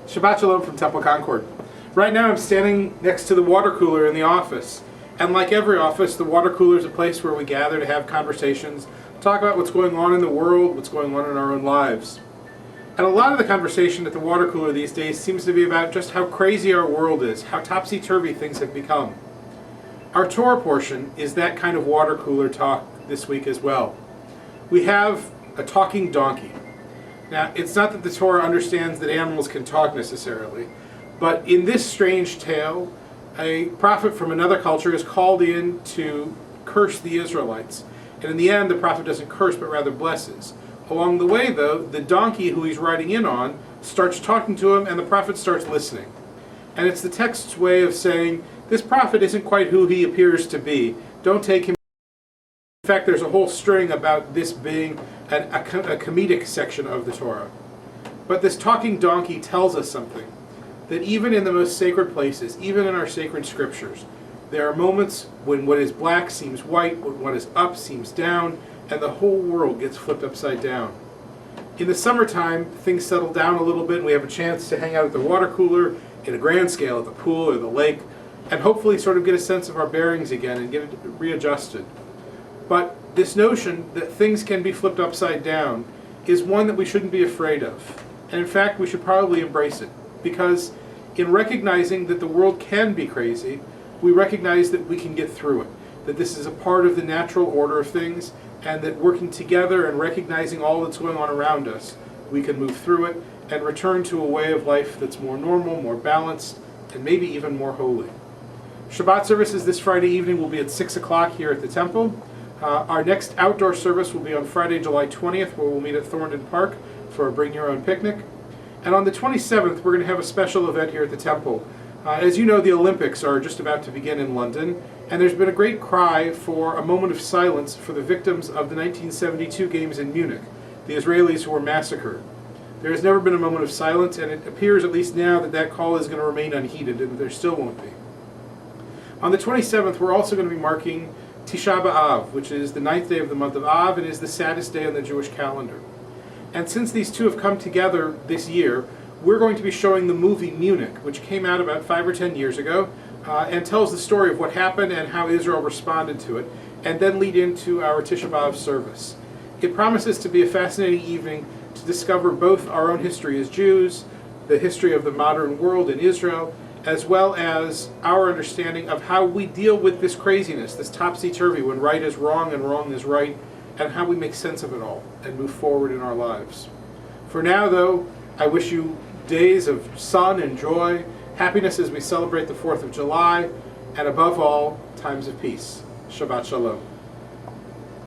Shabbat Shalom from Temple Concord. Right now I'm standing next to the water cooler in the office. And like every office, the water cooler is a place where we gather to have conversations, talk about what's going on in the world, what's going on in our own lives. And a lot of the conversation at the water cooler these days seems to be about just how crazy our world is, how topsy-turvy things have become. Our Torah portion is that kind of water cooler talk this week as well. We have a talking donkey. Now, it's not that the Torah understands that animals can talk necessarily, but in this strange tale, a prophet from another culture is called in to curse the Israelites. And in the end, the prophet doesn't curse, but rather blesses. Along the way, though, the donkey who he's riding in on starts talking to him, and the prophet starts listening. And it's the text's way of saying, this prophet isn't quite who he appears to be. Don't take him. In fact, there's a whole string about this being a comedic section of the Torah. But this talking donkey tells us something, that even in the most sacred places, even in our sacred scriptures, there are moments when what is black seems white, when what is up seems down, and the whole world gets flipped upside down. In the summertime, things settle down a little bit, and we have a chance to hang out at the water cooler, in a grand scale at the pool or the lake, and hopefully sort of get a sense of our bearings again and get it readjusted. But this notion that things can be flipped upside down is one that we shouldn't be afraid of. And in fact, we should probably embrace it. Because in recognizing that the world can be crazy, we recognize that we can get through it. That this is a part of the natural order of things, and that working together and recognizing all that's going on around us, we can move through it and return to a way of life that's more normal, more balanced, and maybe even more holy. Shabbat services this Friday evening will be at 6 o'clock here at the temple. Our next outdoor service will be on Friday, July 20th, where we'll meet at Thorndon Park for a Bring Your Own picnic. And on the 27th, we're going to have a special event here at the temple. As you know, the Olympics are just about to begin in London, and there's been a great cry for a moment of silence for the victims of the 1972 games in Munich, the Israelis who were massacred. There has never been a moment of silence, and it appears, at least now, that that call is going to remain unheeded, and there still won't be. On the 27th, we're also going to be marking Tisha B'Av, which is the 9th day of the month of Av, and is the saddest day on the Jewish calendar. And since these two have come together this year, we're going to be showing the movie Munich, which came out about 5 or 10 years ago, and tells the story of what happened and how Israel responded to it, and then lead into our Tisha B'Av service. It promises to be a fascinating evening to discover both our own history as Jews, the history of the modern world in Israel, as well as our understanding of how we deal with this craziness, this topsy-turvy, when right is wrong and wrong is right, and how we make sense of it all and move forward in our lives. For now, though, I wish you days of sun and joy, happiness as we celebrate the 4th of July, and above all, times of peace. Shabbat Shalom.